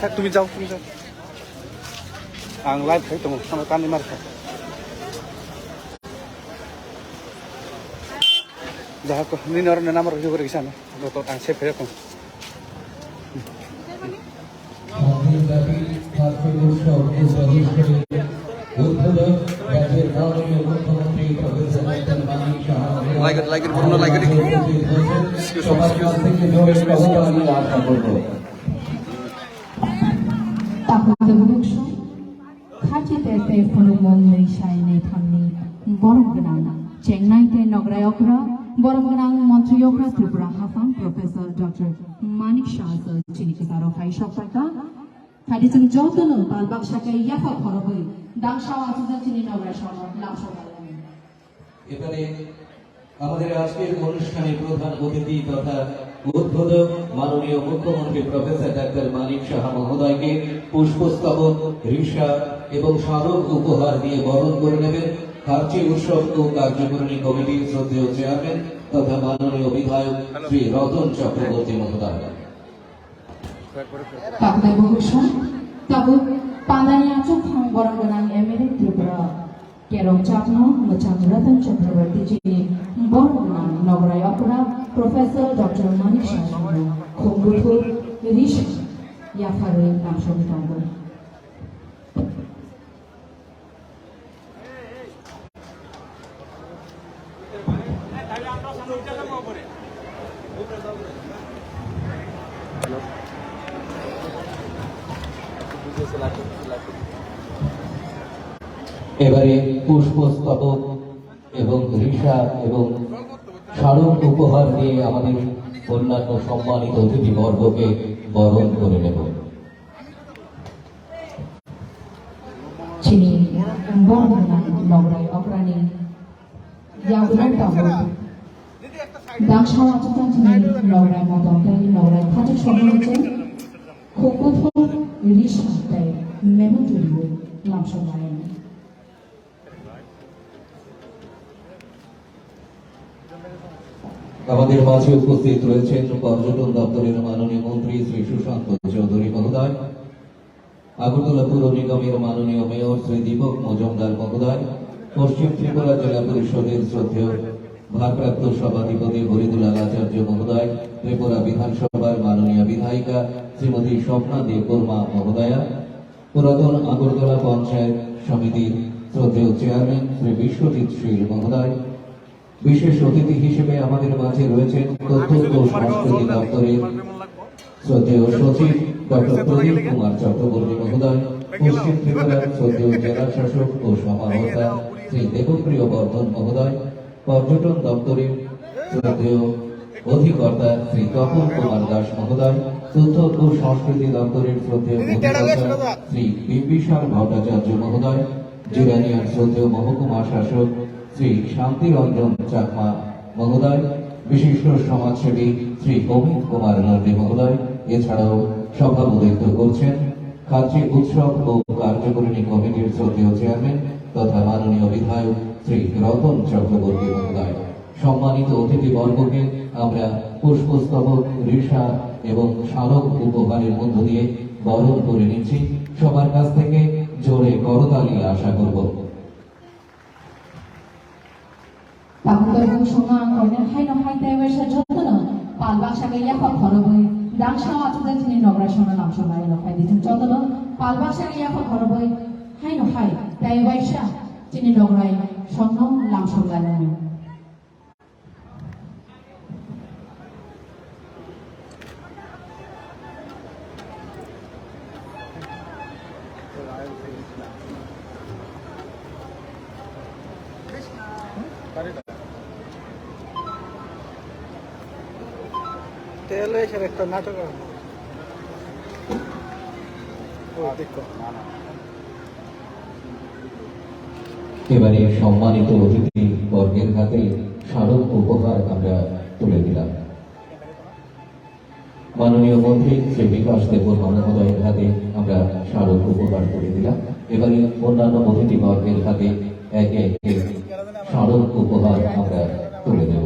থাক তুমি যাও आं लाइभ थायो दङ sama tani marka jahaku nini orang nama orang juga di sana untuk ang save ya kong like Bruno like excuse खाचितेते फनुमंगै साइनै थांनि बरमगोनां चेन्नाइते नगरायकरा बरमगोनां मन्त्रियकरा त्रिपुरा हाफां प्रफेसर डॉक्टर मानिक शाह चिनिकितारो हाइ सप्ताहका खादिजों जतनो बालबाक्साके याफा फरबै दांशाव आजुजा चिनि नगराय शहर लामसबाय এবারে আমাদের আজকের অনুষ্ঠানে প্রধান অতিথি তথা উদ্বোধক মাননীয় মুখ্যমন্ত্রী প্রফেসর ডাক্তার মানিক শাহ মহোদয়কে পুষ্পস্তবক ঋষা এবং স্মারক উপহার দিয়ে বরণ করে নেবেন খার্চি উৎসব ও কার্যকরণী কমিটির শ্রদ্ধেয় চেয়ারম্যান তথা মাননীয় বিধায়ক শ্রী রতন চক্রবর্তী মহোদয়। Kerongcakno Macam Ratan Chakrabarti Ji Borna Nograyakura Professor Dr. Manik Shah Khongbuthur Rish Yafaru Namshomitago এবারে পুষ্পস্তবক এবং ঋষা এবং স্মারক উপহার দিয়ে আমাদের অন্যান্য সম্মানিত অতিথিবর্গকে বরণ করে নেব। Chini Borna Nogray Okrani Yagulan Tabu Dakshawa Chutan Chini Nogray Modonte Nogray Khatik Shomoche Khongbuthur Rish Tay Memoturiu Lamshomayan আমাদের মাঝে উপস্থিত রয়েছেন পর্যটন দপ্তরের মাননীয় মন্ত্রী শ্রী সুশান্ত চৌধুরী মহোদয়, আগরতলা পৌর নিগমের মাননীয় মেয়র শ্রী দীপক মজুমদার মহোদয়, পশ্চিম ত্রিপুরা জেলা পরিষদের শ্রদ্ধেয় ভারপ্রাপ্ত সভাধিপতি হরিদুলাল আচার্য মহোদয়, ত্রিপুরা বিধানসভার মাননীয় বিধায়িকা শ্রীমতী স্বপ্না দেববর্মা মহোদয়া, পুরাতন আগরতলা পঞ্চায়েত সমিতির শ্রদ্ধেয় চেয়ারম্যান শ্রী বিশ্বজিৎ শীল মহোদয়, বিশেষ অতিথি হিসেবে আমাদের মাঝে রয়েছেন তথ্য ও সংস্কৃতি দপ্তরের শ্রদ্ধেয় সচিব ডক্টর প্রদীপ কুমার চক্রবর্তী মহোদয়, পশ্চিম ত্রিপুরার শ্রদ্ধেয় জেলা শাসক ও সমাহর্তা শ্রী দেবপ্রিয় বর্ধন মহোদয়, পর্যটন দপ্তরের শ্রদ্ধেয় অধিকর্তা শ্রী তপন কুমার দাস মহোদয়, তথ্য ও সংস্কৃতি দপ্তরের শ্রদ্ধেয় অধিকর্তা শ্রী বিম্বিসার ভট্টাচার্য মহোদয়, জিরানিয়ার শ্রদ্ধেয় মহকুমা শাসক শ্রী শান্তিরঞ্জন চাকমা মহোদয়, বিশিষ্ট সমাজসেবী শ্রী অমিত কুমার নন্দী মহোদয়, এছাড়াও সভাপতিত্ব করছেন খার্চি উৎসব ও কার্যকরণী কমিটির শ্রদ্ধেয় চেয়ারম্যান তথা মাননীয় বিধায়ক শ্রী রতন চক্রবর্তী মহোদয়। সম্মানিত অতিথিবর্গকে আমরা পুষ্পস্তবক ঋষা এবং স্মারক উপহারের মধ্য দিয়ে বরণ করে নিচ্ছি। সবার কাছ থেকে জোরে করতালি আশা করব। Pakutong sunga angkornya hai no hai tewe sajotno palbak saga yafa khorobai dangshaw achuda chini nogray shona namshobai no hai dijin jotno palbak saga yafa khorobai hai no hai tewe sha chini nogray shonno lamshobai no তেলে সের একটা নাটক এবারে সম্মানিত অতিথি বর্গের হাতে স্মারক উপহার আমরা তুলে দিলাম। মাননীয় মন্ত্রী শ্রী বিকাশ দেববর্মা মহোদয়ের হাতে আমরা স্মারক উপহার করে দিলাম। এবারে অন্যান্য অতিথিবর্গের হাতে একে একে স্মারক উপহার আমরা তুলে দেব।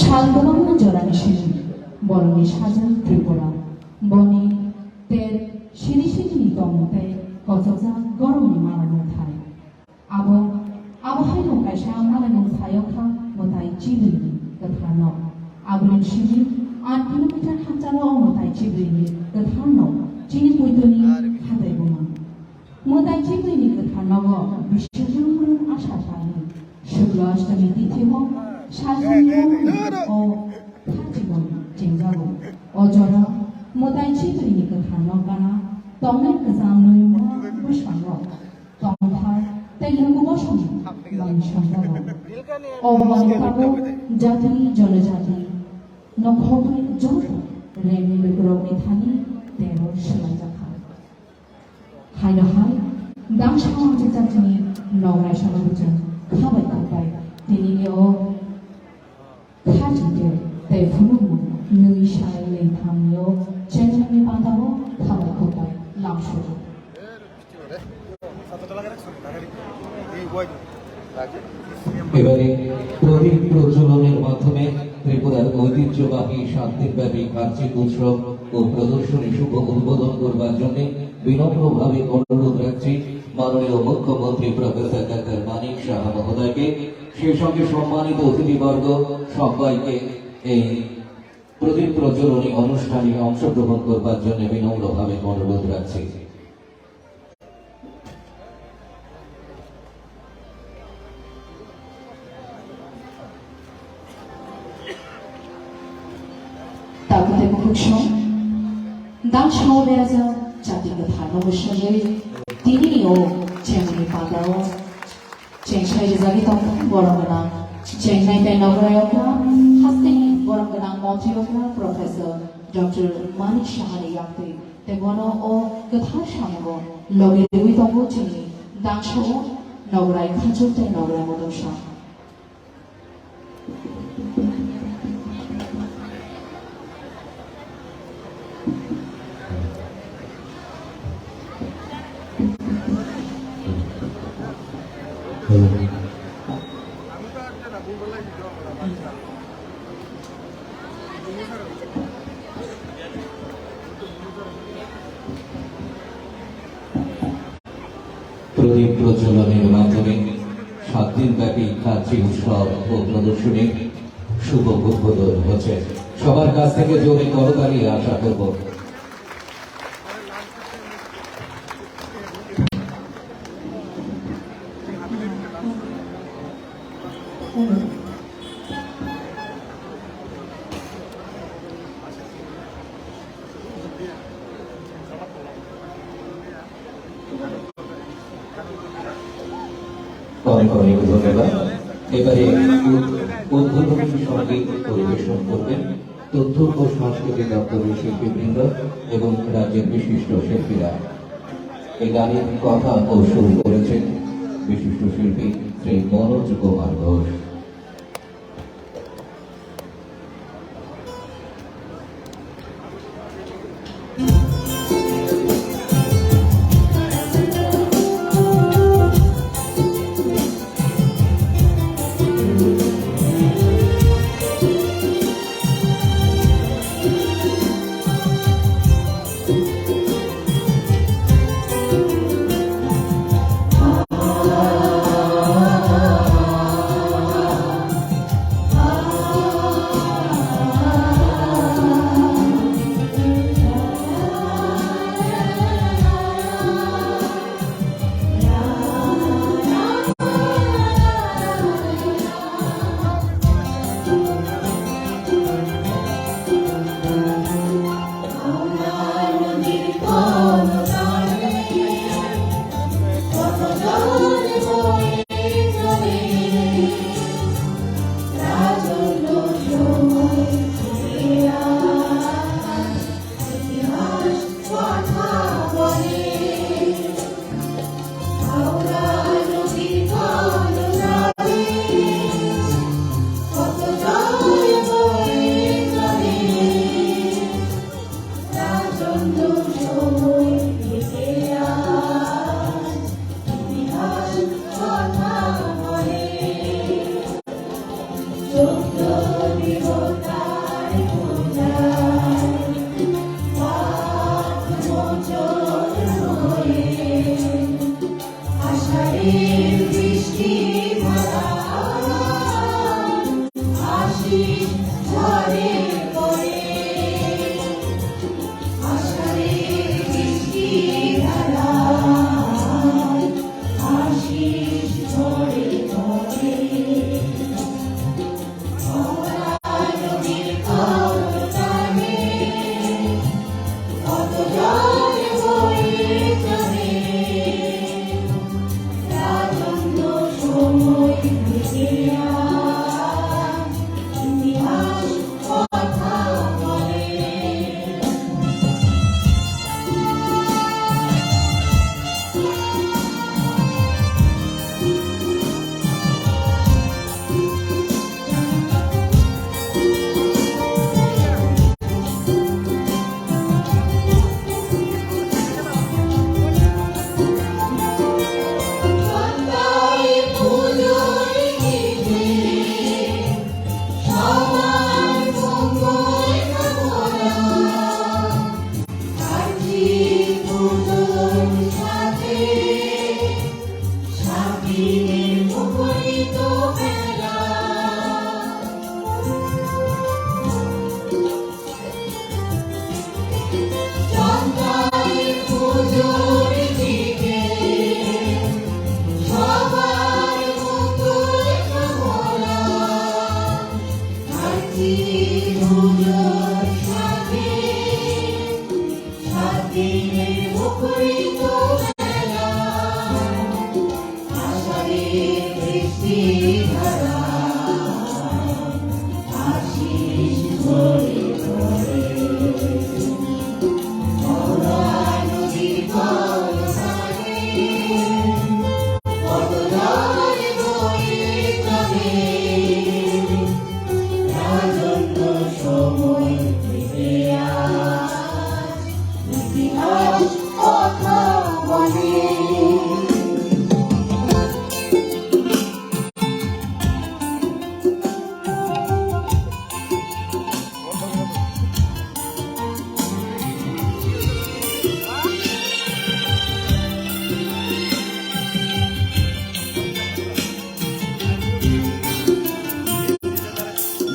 শালবরঙ্গ জরানিসেন বরণী সাজান ত্রিপুরা বনি তের সিনি সিনি তমতে কতজা গরমনি মারানো থাই আবহাই নকাইসা মারানো থায়খা মতাই চিবুনি গথান আবরণ সিনি 8 কিলোমিটার হাজারো মতাই চিবুনি গথান চিনি পুইতনি হাতাই বুমা মতাই চিবুনি গথান বিশ্বজুরুম আশা সানি শুক্ল অষ্টমী তিথি সাজনীয় ও জীবন চেঞ্জাবো অজরা মোদাই চিত্রিনি কথা নগানা তমনের কাজাম নয়মা বসাঙ্গ তমথার তেলুগু বসন বাংশাঙ্গাবো অবাঙ্গাবো জাতি জনজাতি নখবে জোর রেমি লুকরবনি থানি তেরো শিলাজাখা হাইনহাই দাংশাওয়াং জাতিনি নগরাই সমাজজন খাবাই খাবাই তিনিও খাটিতে তাই ফুলুম নুই সাই লেই থামিও চেঞ্জামি পাতাবো খাবার খোপায় লামসো এবারে প্রদীপ প্রজ্বলনের মাধ্যমে ত্রিপুরার ঐতিহ্যবাহী 7 দিনব্যাপী কার্তিক উৎসব ও প্রদর্শনী শুভ উদ্বোধন করবার জন্য বিনম্রভাবে অনুরোধ রাখছি মাননীয় মুখ্যমন্ত্রী প্রফেসর ডক্টর মানিক সাহা মহোদয়কে, সেই সঙ্গে সম্মানিত অতিথিবর্গ সবাইকে এই প্রদীপ প্রজ্বলনী অনুষ্ঠানে অংশগ্রহণ করবার জন্য বিনম্রভাবে অনুরোধ রাখছি। তাগুতে মুখুক্ষম দাং সহবেরাজা জাতিকে ধারণবসলে তিনিও চেংনি পাদাও চেংসাই রেজাগি তখন বরংগনা চেংনাই তাই নগরায়করা হাস্তেনি বরংগনা মন্ত্রীয়করা প্রফেসর ডক্টর মানিক সাহানি ইয়াক্তে তেবন ও কথা সামগ লগে দুই তঙ্গ চিনি দাং সহ নগরাই খাজুর তাই নগরায় মদসা প্রদীপ প্রজ্বলনের মাধ্যমে 7 দিনব্যাপী কার্তিক উৎসব ও প্রদর্শনীর শুভ উদ্বোধন হচ্ছে। সবার কাছ থেকে জোরে করতালি আশা করব। অনেক অনেক ধন্যবাদ। এবারে উদ্বোধনী সঙ্গীত পরিবেশন করবেন তথ্য ও সংস্কৃতি দপ্তরের শিল্পীবৃন্দ এবং রাজ্যের বিশিষ্ট শিল্পীরা। এই গানের কথা ও সুর করেছেন বিশিষ্ট শিল্পী শ্রী মনোজ কুমার ঘোষ।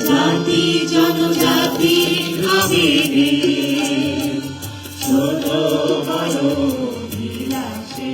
জাতি জনজাতি আবেগে ছোট বড় বিলাসে